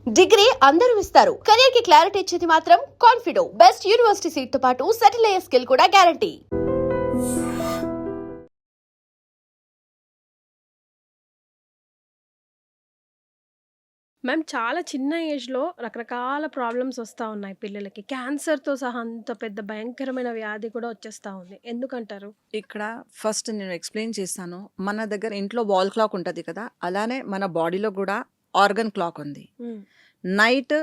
Degree అందరూ ఇస్తారు. Career కి క్లారిటీ ఇచ్చేది మాత్రం కాన్ఫిడో. బెస్ట్ యూనివర్సిటీ సీట్ తో పాటు సెటిల్ అయ్యే స్కిల్ కూడా గ్యారంటీ. మ్యామ్ చాలా చిన్న ఏజ్‌లో రకరకాల ప్రాబ్లమ్స్ వస్తా ఉన్నాయి పిల్లలకి. క్యాన్సర్‌తో సహా అంత పెద్ద భయంకరమైన వ్యాధి కూడా వచ్చేస్తా ఉంది. ఎందుకంటారు? ఇక్కడ ఫస్ట్ నేను ఎక్స్‌ప్లెయిన్ చేస్తాను. మన దగ్గర ఇంట్లో వాల్ క్లాక్ ఉంటది కదా! అలానే మన బాడీలో గూడా ఆర్గన్ క్లాక్ ఉంది. హ్మ్. నైట్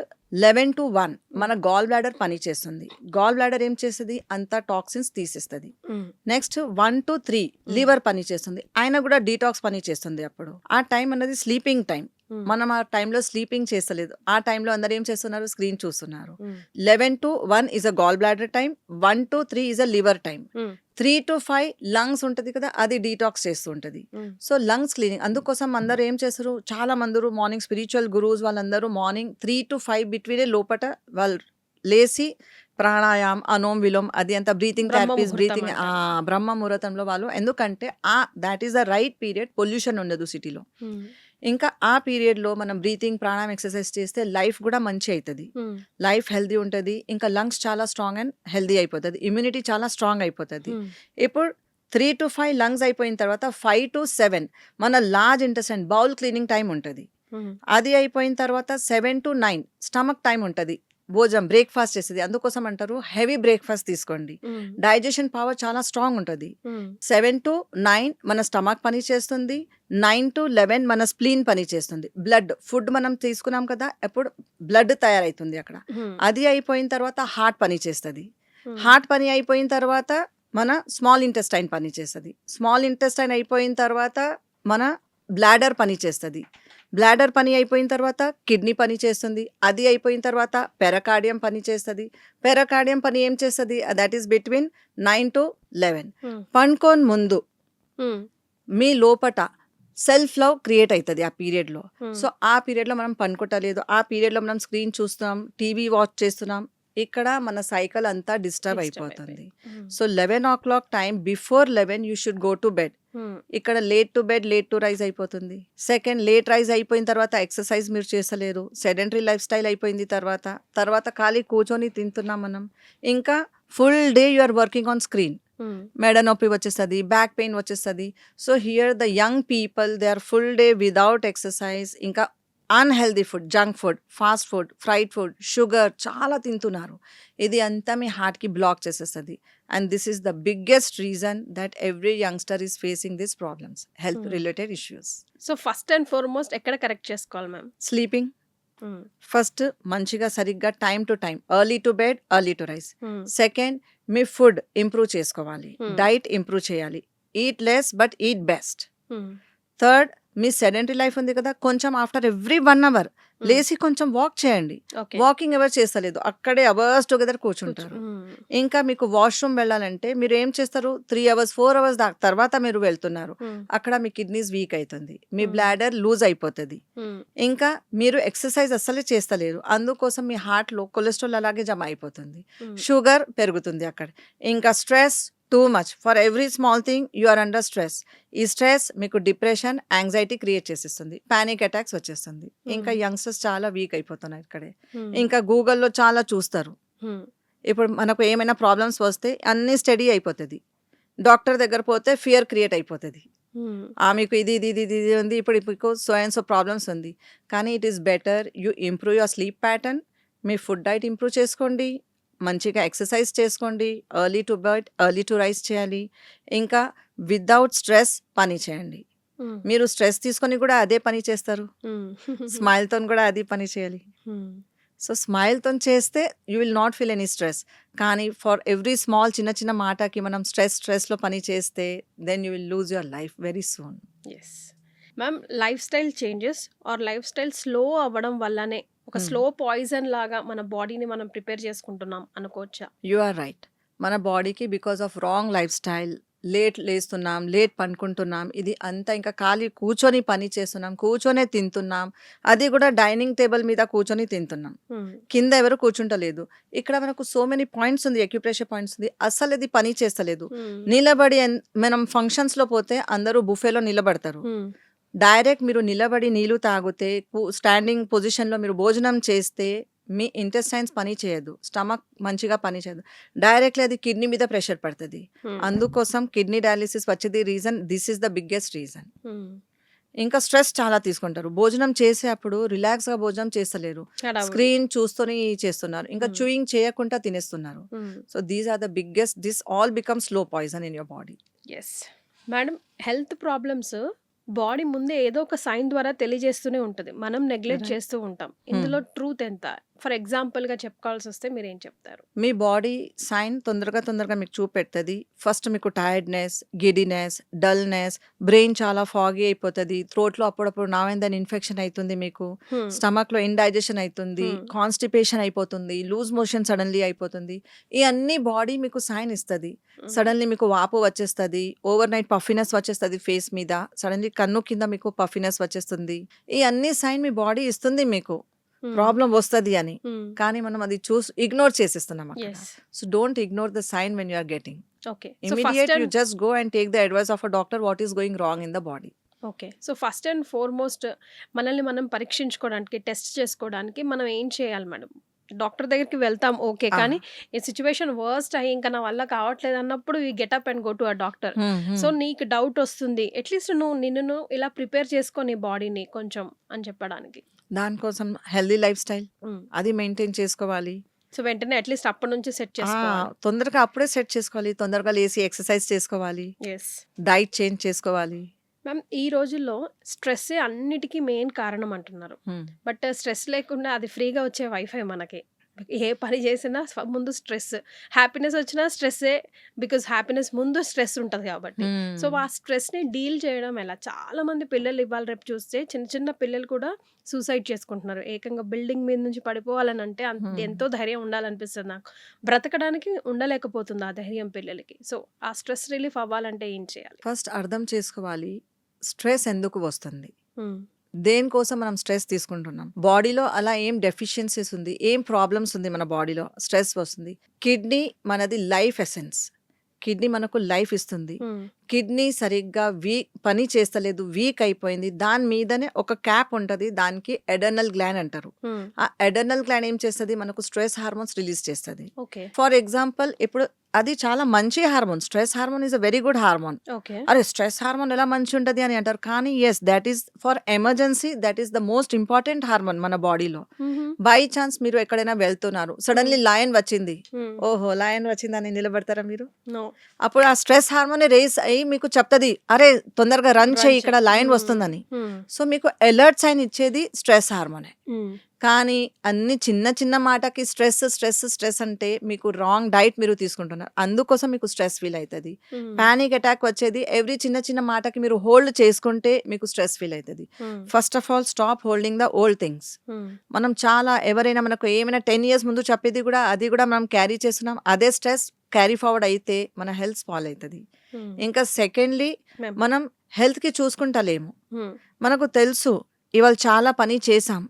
11-1 మన గాల్ బ్లాడర్ పనిచేస్తుంది. గాల్ బ్లాడర్ ఏం చేస్తది? అంతా టాక్సిన్స్ తీసేస్తది. హ్మ్. నెక్స్ట్ 1-3 లివర్ పనిచేస్తుంది. ఆయన గూడా డీటాక్స్ పనిచేస్తుంది అప్పుడు. ఆ టైం అన్నది స్లీపింగ్ టైం. హ్మ్. మనం ఆ టైంలో స్లీపింగ్ చేస్తలేదు. ఆ టైంలో అందరూ ఏం చేస్తున్నారు? స్క్రీన్ చూస్తున్నారు. Hmm. 11-1 is a gall bladder time. 1-3 is a liver time. Hmm. 3-5 lungs ఉంటది కదా! అది డీటాక్స్ చేస్తూ ఉంటది. హ్మ్. సో లంగ్స్ క్లీనింగ్ అందుకోసం అందరూ ఏం చేస్తారు? చాలా మందరు మార్నింగ్ స్పిరిచువల్ గురూస్ వాళ్ళందరూ మార్నింగ్ 3-5 బిట్వీనే లోపట వాళ్ళు లేసి ప్రాణాయామం, అనులోమ్ విలోమ్ అది అంతా బ్రీతింగ్ బ్రహ్మ థెరపీస్ ముహూర్తం బ్రీతింగ్ అంటారు. బ్రహ్మ ముహూర్తంలో వాళ్ళు ఎందుకంటే thought is the right period. Pollution ఉండదు సిటీలో. హ్మ్. ఇంకా ఆ పీరియడ్‌లో మనం బ్రీతింగ్, ప్రాణాయామం ఎక్సర్సైజ్ చేస్తే లైఫ్ గూడా మంచి అయితది. హ్మ్. లైఫ్ హెల్తీ ఉంటది. ఇంకా లంగ్స్ చాలా స్ట్రాంగ్ అండ్ హెల్తీ అయిపోతది. ఇమ్యూనిటీ చాలా స్ట్రాంగ్ అయిపోతది. హ్మ్. ఇప్పుడు 3-5 లంగ్స్ అయిపోయిన తర్వాత 5-7 మన large intestine bowl cleaning time ఉంటది. హ్మ్. అది అయిపోయిన తర్వాత 7-9 స్టమక్ టైం ఉంటది. భోజనం బ్రేక్‌ఫాస్ట్ చేసేది. అందుకోసం అంటారు హెవీ బ్రేక్‌ఫాస్ట్ తీసుకోండి. హ్మ్. డైజెషన్ పవర్ చాలా స్ట్రాంగ్ ఉంటది. హ్మ్. 7-9 మన స్టమక్ పని చేస్తుంది. 9-11 మన స్ప్లీన్ పని చేస్తుంది. బ్లడ్ ఫుడ్ మనం తీసుకున్నాం కదా! అప్పుడు బ్లడ్ తయారైతుంది అక్కడ. హ్మ్. అది అయిపోయిన తర్వాత హార్ట్ పని చేస్తది. హ్మ్. హార్ట్ పని అయిపోయిన తర్వాత మన స్మాల్ ఇంటెస్టైన్ పని చేస్తది. స్మాల్ ఇంటెస్టైన్ అయిపోయిన తర్వాత మన బ్లాడర్ పని చేస్తది. బ్లాడర్ పని అయిపోయిన తర్వాత కిడ్నీ పని చేస్తుంది. అది అయిపోయిన తర్వాత పెరకార్డియం పని చేస్తది. పెరకార్డియం పని ఏం చేస్తది? That is between 9-11. హ్మ్. పండుకోని ముందు హ్మ్. మీ లోపట సెల్ఫ్ లవ్ క్రియేట్ అవుతది ఆ పీరియడ్‌లో. హ్మ్. సో, ఆ పీరియడ్‌లో మనం పనుకోవట్లేదు. ఆ పీరియడ్‌లో మనం స్క్రీన్ చూస్తున్నాం, టీవీ వాచ్ చేస్తున్నాం. ఇక్కడ మన సైకిల్ అంతా డిస్టర్బ్ డిస్టర్బ్ అయిపోతుంది. అయిపోయి. Hmm. So, 11:00 time before 11 you should go to bed. Hmm. ఇక్కడ late to bed, late to rise అయిపోతుంది. సెకండ్ లేట్ రైజ్ అయిపోయిన తర్వాత ఎక్సర్సైజ్ మీరు చేస్తలేరు. సెడెంటరీ లైఫ్ స్టైల్ అయిపోయింది తర్వాత. తర్వాత ఖాళీ కూర్చొని తింటున్నాం మనం. ఇంకా full day you are working on screen. Hmm. మెడ నొప్పి వచ్చేస్తది. బ్యాక్ పెయిన్ వచ్చేస్తది. So, here the young people they are full day without exercise. ఇంకా unhealthy food, junk food, fast food, fried food, sugar చాలా తింటున్నారు. ఇది అంతా మీ హార్ట్‌కి బ్లాక్ చేసేస్తది. And this is the biggest reason that every youngster is facing this problems. Health hmm. Related issues. So, first and foremost ఎక్కడ correct చేసుకోవాలి ma'am? Sleeping hmm. First మంచిగా సరిగ్గా time to time early to bed, early to rise. Hmm. Second మీ food improve చేసుకోవాలి. Hmm. Diet improve చేయాలి. Eat less but eat best. Hmm. Third మీ sedentary life ఉంది కదా! కొంచెం ఆఫ్టర్ ఎవ్రీ 1 అవర్ లేసి కొంచెం వాక్ చేయండి. ఓకే. వాకింగ్ ఎవరు చేస్తలేదు. అక్కడే అవర్స్ టుగెదర్ కూర్చుంటారు. హ్మ్. ఇంకా మీకు వాష్‌రూమ్ వెళ్ళాలంటే మీరు ఏం చేస్తారు? 3 అవర్స్, 4 అవర్స్ తర్వాత మీరు వెళ్తున్నారు. హ్మ్. అక్కడ మీ కిడ్నీస్ వీక్ అయితుంది. మీ Hmm. బ్లాడర్ లూజ్ అయిపోతది. హ్మ్. ఇంకా మీరు ఎక్సర్సైజ్ అస్సలే చేస్తలేరు. అందుకోసం మీ హార్ట్‌లో కొలెస్ట్రాల్ అలాగే జమ అయిపోతుంది. హ్మ్. షుగర్ పెరుగుతుంది అక్కడ. ఇంకా stress too much. For every small thing you are under stress. ఈ స్ట్రెస్ మీకు డిప్రెషన్, యాంగ్జైటీ క్రియేట్ చేసేస్తుంది. పానిక్ అటాక్స్ వచ్చేస్తుంది. ఇంకా యంగ్‌స్టర్స్ చాలా వీక్ అయిపోతున్నారు ఇక్కడే. హ్మ్. ఇంకా గూగుల్‌లో చాలా చూస్తారు. హ్మ్. ఇప్పుడు మనకు ఏమైనా ప్రాబ్లమ్స్ వస్తే అన్నీ స్టడీ అయిపోతది. డాక్టర్ దగ్గర పోతే ఫియర్ క్రియేట్ అయిపోతది. హ్మ్. మీకు ఇది ఉంది. ఇప్పుడు మీకు సో అండ్ సో ప్రాబ్లమ్స్ ఉంది. కానీ it is better you improve your sleep pattern. మీ ఫుడ్ డైట్ ఇంప్రూవ్ చేసుకోండి. మంచిగా ఎక్సర్సైజ్ చేసుకోండి. Early to bed, early to rise చేయాలి. ఇంకా వితౌట్ స్ట్రెస్ పని చేయండి. హ్మ్. మీరు స్ట్రెస్ తీసుకొని కూడా అదే పని చేస్తారు. హ్మ్. స్మైల్‌తోని కూడా అది పని చేయాలి. హ్మ్. సో, స్మైల్‌తోని చేస్తే you will not feel any stress. కానీ ఫర్ ఎవ్రీ స్మాల్ చిన్న చిన్న మాటకి మనం స్ట్రెస్‌లో పని చేస్తే then you will lose your life very soon. Yes. Ma'am life style changes are life style slow అవ్వడం వల్లనే ఒక హ్మ్. స్లో పాయిజన్ లాగా మన బాడీని మనం ప్రిపేర్ చేసుకుంటున్నాం అనుకోవచ్చా? You are right. మన బాడీకి because of wrong life style late లేస్తున్నాం, లేట్ పనుకుంటున్నాం. ఇది అంతా ఇంకా ఖాళీ కూర్చొని పని చేస్తున్నాం, కూర్చొనే తింటున్నాం. అది కూడా డైనింగ్ టేబుల్ మీద కూర్చొని తింటున్నాం. హ్మ్. కింద ఎవరు కూర్చుంటలేదు. ఇక్కడ మనకు సో మెనీ పాయింట్స్ ఉంది. అక్యుప్రెషర్ పాయింట్స్ ఉంది. అస్సలు ఇది పని చేస్తలేదు. హ్మ్. నిలబడి మనం ఫంక్షన్స్‌లో పోతే అందరూ బుఫేలో నిలబడతారు. హ్మ్. డైరెక్ట్ మీరు నిలబడి నీళ్లు తాగితే స్టాండింగ్ పొజిషన్‌లో మీరు భోజనం చేస్తే మీ ఇంటెస్టైన్స్ పని చేయదు. స్టమక్ మంచిగా పని చేయదు. డైరెక్ట్‌లీ అది కిడ్నీ మీద ప్రెషర్ పడతది. అందుకోసం కిడ్నీ డయాలిసిస్ వచ్చేది reason this is the biggest reason. ఇంకా స్ట్రెస్ చాలా తీసుకుంటారు. భోజనం చేసేప్పుడు రిలాక్స్‌గా భోజనం చేస్తలేరు. స్క్రీన్ చూస్తూనే చేస్తున్నారు. ఇంకా చూయింగ్ చేయకుండా తినేస్తున్నారు. So these are the biggest this all become slow poison in your body. Yes madam, health problems body ముందే ఏదో ఒక సైన్ ద్వారా తెలియజేస్తూనే ఉంటుంది. మనం నెగ్లెక్ట్ Right. చేస్తూ ఉంటాం. ఇందులో ట్రూత్ ఎంత? ఫర్ ఎగ్జాంపుల్గా చెప్పుకోవాల్సి వస్తే మీరు ఏం చెప్తారు? మీ బాడీ సైన్ తొందరగా మీకు చూపెడుతుంది. ఫస్ట్ మీకు టైర్డ్‌నెస్, గిడినెస్, డల్‌నెస్, బ్రెయిన్ చాలా ఫాగీ అయిపోతది. థ్రోట్‌లో అప్పుడప్పుడు now and then ఇన్ఫెక్షన్ అయితుంది మీకు. స్టమక్‌లో ఇండైజెషన్ అయితుంది. కాన్‌స్టిపేషన్ అయిపోతుంది. లూజ్ మోషన్ సడన్‌లీ అయిపోతుంది. ఈ అన్ని బాడీ మీకు సైన్ ఇస్తది. సడన్‌లీ మీకు వాపు వచ్చేస్తది. ఓవర్‌నైట్ పఫీనెస్ వచ్చేస్తది ఫేస్ మీద. సడన్‌లీ కన్ను కింద మీకు పఫీనెస్ వచ్చేస్తుంది. ఈ అన్ని సైన్ మీ బాడీ ఇస్తుంది మీకు. ప్రాబ్లం వస్తది అని. కానీ మనం అది ఇగ్నోర్ చేసేస్తున్నాం అక్కడ. Yes. So don't ignore the sign when you are getting. Okay. Immediate you just go and take the advice of a doctor what is going wrong in the body. Okay. So first and foremost మనల్ని మనం పరీక్షించుకోవడానికి, test చేసుకోవడానికి మనం ఏం చేయాలి madam? Doctor దగ్గరికి వెళ్తాం okay. కానీ ఈ సిచ్యువేషన్ వర్స్ట్ అయ్యి ఇంకా నా వల్ల కావట్లేదు అన్నప్పుడు ఈ getup and go to a doctor. So నీకు డౌట్ వస్తుంది, అట్లీస్ట్ నిన్ను ఇలా ప్రిపేర్ చేసుకో నీ బాడీని కొంచెం అని చెప్పడానికి. దానికోసం హెల్దీ లైఫ్ స్టైల్ అది మెయింటైన్ చేసుకోవాలి. సో వెంటనే అట్లీస్ట్ అప్పటి నుంచి సెట్ చేసుకోవాలి. తొందరగా అప్పుడే సెట్ చేసుకోవాలి. తొందరగా లేసి ఎక్సర్సైజ్ చేసుకోవాలి. ఎస్ డైట్ చేంజ్ చేసుకోవాలి. మ్యామ్, ఈ రోజుల్లో స్ట్రెస్ అన్నిటికీ మెయిన్ కారణం అంటున్నారు. బట్ స్ట్రెస్ లేకుండా అది ఫ్రీగా వచ్చే వైఫై మనకి. ఏ పని చేసినా ముందు స్ట్రెస్, హ్యాపీనెస్ వచ్చినా స్ట్రెస్సే. బికాజ్ హ్యాపీనెస్ ముందు స్ట్రెస్ ఉంటుంది కాబట్టి. సో ఆ స్ట్రెస్ని డీల్ చేయడం ఎలా? చాలా మంది పిల్లలు ఇవాళ రేపు చూస్తే చిన్న చిన్న పిల్లలు కూడా సూసైడ్ చేసుకుంటున్నారు. ఏకంగా బిల్డింగ్ మీద నుంచి పడిపోవాలని అంటే ఎంతో ధైర్యం ఉండాలనిపిస్తుంది నాకు. బ్రతకడానికి ఉండలేకపోతుంది ఆ ధైర్యం పిల్లలకి. సో ఆ స్ట్రెస్ రిలీఫ్ అవ్వాలంటే ఏం చేయాలి? ఫస్ట్ అర్థం చేసుకోవాలి స్ట్రెస్ ఎందుకు వస్తుంది, దేనికోసం మనం స్ట్రెస్ తీసుకుంటున్నాం, బాడీలో అలా ఏం డెఫిషియన్సీస్ ఉంది, ఏం ప్రాబ్లమ్స్ ఉంది మన బాడీలో స్ట్రెస్ వస్తుంది. కిడ్నీ మనది లైఫ్ ఎసెన్స్. కిడ్నీ మనకు లైఫ్ ఇస్తుంది. కిడ్నీ సరిగ్గా పని చేస్తలేదు, వీక్ అయిపోయింది. దాని మీదనే ఒక క్యాప్ ఉంటుంది, దానికి ఎడర్నల్ గ్లాండ్ అంటారు. ఆ ఎడర్నల్ గ్లాండ్ ఏం చేస్తుంది, మనకు స్ట్రెస్ హార్మోన్స్ రిలీజ్ చేస్తుంది. ఓకే. ఫర్ ఎగ్జాంపుల్ ఇప్పుడు అది చాలా మంచి hormone. Stress hormone is a very good hormone. Okay. అరే స్ట్రెస్ హార్మోన్ ఎలా మంచి ఉంటుంది అని అంటారు. కానీ yes that is for emergency, that is the most important hormone మన బాడీలో. బై ఛాన్స్ మీరు ఎక్కడైనా వెళ్తున్నారు, సడన్లీ లయన్ వచ్చింది, ఓహో లయన్ వచ్చిందని నిలబడతారా మీరు? నో. అప్పుడు ఆ స్ట్రెస్ హార్మోన్ రేస్ అయ్యి మీకు చెప్తుంది, అరే తొందరగా రన్ చేయి, ఇక్కడ లయన్ వస్తుందని. సో మీకు అలర్ట్ సైన్ ఇచ్చేది స్ట్రెస్ హార్మోనే. కానీ అన్ని చిన్న చిన్న మాటకి స్ట్రెస్ స్ట్రెస్ స్ట్రెస్ అంటే మీకు రాంగ్ డైట్ మీరు తీసుకుంటున్నారు. అందుకోసం మీకు స్ట్రెస్ ఫీల్ అవుతుంది. పానిక్ అటాక్ వచ్చేది ఎవ్రీ చిన్న చిన్న మాటకి మీరు హోల్డ్ చేసుకుంటే మీకు స్ట్రెస్ ఫీల్ అవుతుంది. First of all stop holding the old things. మనం చాలా ఎవరైనా మనకు ఏమైనా 10 years ముందు చెప్పేది కూడా అది కూడా మనం క్యారీ చేస్తున్నాం. అదే స్ట్రెస్ క్యారీ ఫార్వర్డ్ అయితే మన హెల్త్ స్పాల్ అవుతుంది. ఇంకా సెకండ్లీ మనం హెల్త్కి చూసుకుంటలేము. మనకు తెలుసు ఇవాళ చాలా పని చేసాం,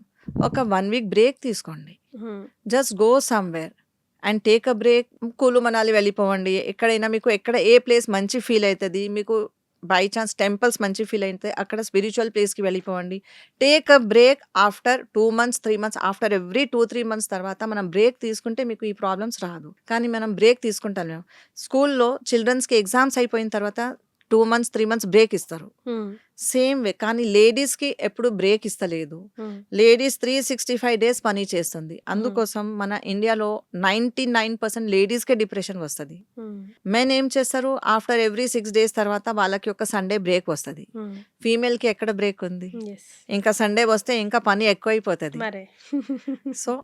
ఒక 1 week బ్రేక్ తీసుకోండి. Just go somewhere and take a break. Kullu Manali వెళ్ళిపోవండి. ఎక్కడైనా మీకు ఏ ప్లేస్ మంచి ఫీల్ అవుతుంది, మీకు బై ఛాన్స్ టెంపుల్స్ మంచి ఫీల్ అయితే అక్కడ స్పిరిచువల్ ప్లేస్కి వెళ్ళిపోవండి. Take a break after 2 months 3 months, after every 2-3 months తర్వాత మనం బ్రేక్ తీసుకుంటే మీకు ఈ ప్రాబ్లమ్స్ రాదు. కానీ మనం బ్రేక్ తీసుకుంటాం. స్కూల్లో చిల్డ్రన్స్కి ఎగ్జామ్స్ అయిపోయిన తర్వాత 2 months 3 months బ్రేక్ ఇస్తారు. సేమ్ వే కానీ లేడీస్కి ఎప్పుడు బ్రేక్ ఇస్తలేదు. లేడీస్ 365 days పని చేస్తుంది. అందుకోసం మన ఇండియాలో 99% లేడీస్కే డిప్రెషన్ వస్తుంది. మెన్ ఏం చేస్తారు, ఆఫ్టర్ ఎవ్రీ 6 days తర్వాత వాళ్ళకి ఒక సండే బ్రేక్ వస్తుంది. ఫీమేల్కి ఎక్కడ బ్రేక్ ఉంది? ఇంకా సండే వస్తే ఇంకా పని ఎక్కువైపోతుంది. సో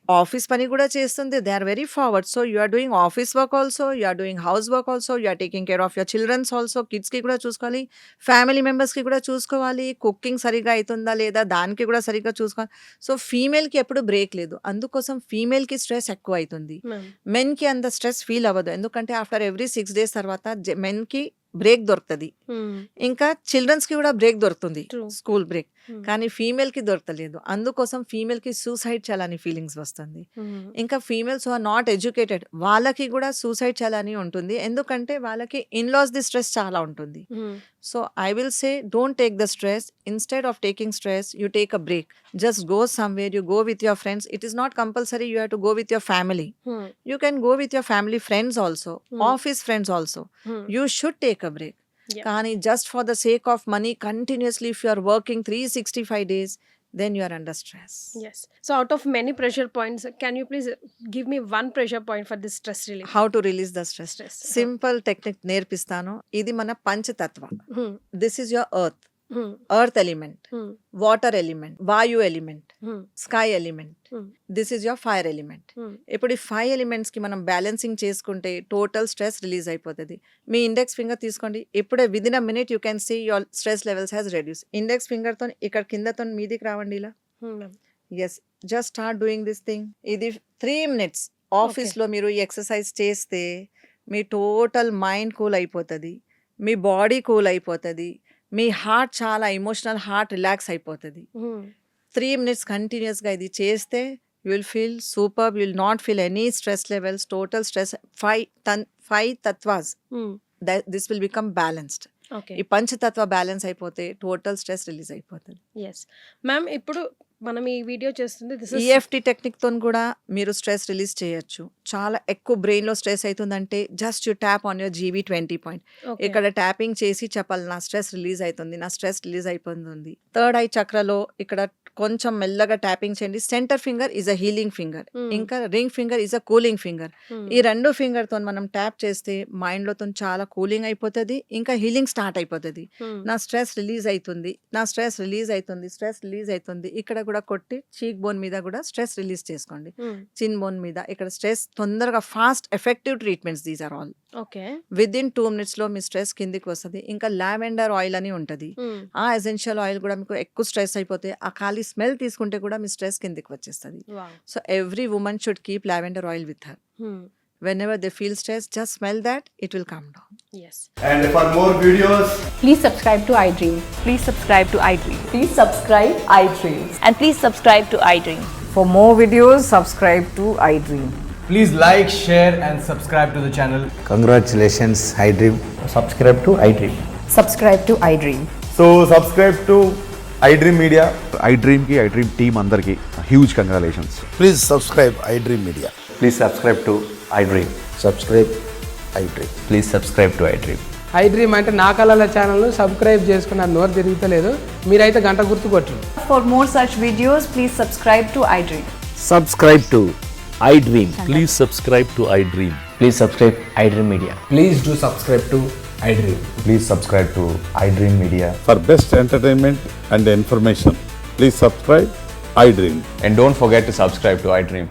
ఆఫీస్ పని కూడా చేస్తుంది. They are very forward. So you are doing office work also, you are doing house work also, you are taking care of your childrens also. కిడ్స్కి కూడా చూసుకోవాలి, ఫ్యామిలీ మెంబర్స్కి కూడా చూసుకోవాలి, కుకింగ్ సరిగా అవుతుందా లేదా దానికి కూడా సరిగ్గా చూసుకోవాలి. సో ఫీమేల్కి ఎప్పుడు బ్రేక్ లేదు. అందుకోసం ఫీమేల్కి స్ట్రెస్ ఎక్కువ అవుతుంది. మెన్కి అంత స్ట్రెస్ ఫీల్ అవ్వదు. ఎందుకంటే ఆఫ్టర్ ఎవ్రీ 6 days తర్వాత మెన్కి బ్రేక్ దొరుకుతుంది. ఇంకా చిల్డ్రన్స్ కి కూడా బ్రేక్ దొరుకుతుంది, స్కూల్ బ్రేక్. కానీ ఫీమేల్కి దొరకలేదు, అందుకోసం ఫీమేల్కి సూసైడ్ చేయాలని ఫీలింగ్స్ వస్తుంది. ఇంకా ఫీమేల్స్ ఆర్ నాట్ ఎడ్యుకేటెడ్, వాళ్ళకి కూడా సూసైడ్ చేయాలని ఉంటుంది, ఎందుకంటే వాళ్ళకి ఇన్లాస్ ది స్ట్రెస్ చాలా ఉంటుంది. So I will say don't take the stress, instead of taking stress you take a break, just go somewhere, you go with your friends. It is not compulsory you have to go with your family, you can go with your family friends also, office friends also. You should take a break. కానీ just for the sake of money continuously if you are working 365 days, then you are under stress. Yes. So out of many pressure points, can you please give me one pressure point for this stress relief? How to release the stress? Simple technique నేర్పిస్తాను. ఇది మన పంచతత్వ. This is your earth. Earth element, water element, vayu element, sky element. This is your fire element. ఇప్పుడు ఈ 5 elements కి మనం balancing చేసుకుంటే total stress release అయిపోతుంది. మీ index finger తీసుకోండి, ఇప్పుడే within a minute you can see your stress levels has reduce. Index finger తో ఇక్కడ కిందతో మీదికి రావండి ఇలా. Yes, just start doing this thing. ఇది 3 minutes ఆఫీస్లో మీరు ఈ ఎక్సర్సైజ్ చేస్తే మీ టోటల్ మైండ్ కూల్ అయిపోతుంది, మీ బాడీ కూల్ అయిపోతుంది, మీ హార్ట్ చాలా ఎమోషనల్ హార్ట్ రిలాక్స్ అయిపోతుంది. 3 minutes కంటిన్యూస్గా ఇది చేస్తే you will feel super, you will not feel any stress levels. Total stress 5 తత్వాస్, దిస్ విల్ బికమ్ బ్యాలెన్స్డ్. ఈ పంచతత్వ బ్యాలెన్స్ అయిపోతే టోటల్ స్ట్రెస్ రిలీజ్ అయిపోతుంది. ఎస్ మ్యామ్, ఇప్పుడు మనం ఈ వీడియో చేస్తుంది ఈఎఫ్టీ టెక్నిక్ తో కూడా మీరు స్ట్రెస్ రిలీజ్ చేయొచ్చు. చాలా ఎక్కువ బ్రెయిన్ లో స్ట్రెస్ అవుతుందంటే just you tap on your GV20 point. ఇక్కడ ట్యాపింగ్ చేసి చెప్పాలి నా స్ట్రెస్ రిలీజ్ అవుతుంది, నా స్ట్రెస్ రిలీజ్ అయిపోతుంది. థర్డ్ ఐ చక్రలో ఇక్కడ కొంచెం మెల్లగా ట్యాపింగ్ చేయండి. Center finger is a healing finger, ఇంకా ring finger is a cooling finger. ఈ 2 ఫింగర్ తో మనం ట్యాప్ చేస్తే మైండ్ లో చాలా కూలింగ్ అయిపోతుంది, ఇంకా హీలింగ్ స్టార్ట్ అయిపోతుంది. నా స్ట్రెస్ రిలీజ్ అవుతుంది, నా స్ట్రెస్ రిలీజ్ అవుతుంది, స్ట్రెస్ రిలీజ్ అవుతుంది. ఇక్కడ కూడా కొట్టి చీక్ బోన్ మీద కూడా స్ట్రెస్ రిలీజ్ చేసుకోండి, చిన్ బోన్ మీద. ఇక్కడ స్ట్రెస్ తొందరగా fast effective treatments these are all. Within 2 minutes లో మీ స్ట్రెస్ కిందికి వస్తుంది. ఇంకా లావెండర్ ఆయిల్ అని ఉంటుంది, ఆ ఎసెన్షియల్ ఆయిల్ కూడా మీకు ఎక్కువ స్ట్రెస్ అయిపోతే ఆ ఖాళీ స్మెల్ తీసుకుంటే కూడా మీ స్ట్రెస్ కిందికి వచ్చేస్తుంది. So every women should keep lavender oil with her. Whenever they feel stress, just smell that, it will calm down. Yes. And for more videos, Please subscribe to iDream. Please subscribe to iDream. Please subscribe iDream. And please subscribe to iDream. For more videos, subscribe to iDream. please like, share and subscribe to the channel. Congratulations, iDream. Subscribe to iDream. Subscribe to iDream. So subscribe to iDream Media. iDream team andarki huge congratulations. Please subscribe iDream Media. Please subscribe to iDream. Subscribe iDream. Please subscribe to iDream. iDream అంటే నా కళల ఛానల్ను subscribe చేసుకున్న నోరు తిరుగుతలేదు, మీరైతే గంట గుర్తు కొట్టండి. For more such videos, please subscribe to iDream. Subscribe to iDream. Please subscribe to iDream. Please subscribe iDream Media. Please do subscribe to iDream. Please subscribe to iDream Media. For best entertainment and information, please subscribe iDream. And don't forget to subscribe to iDream.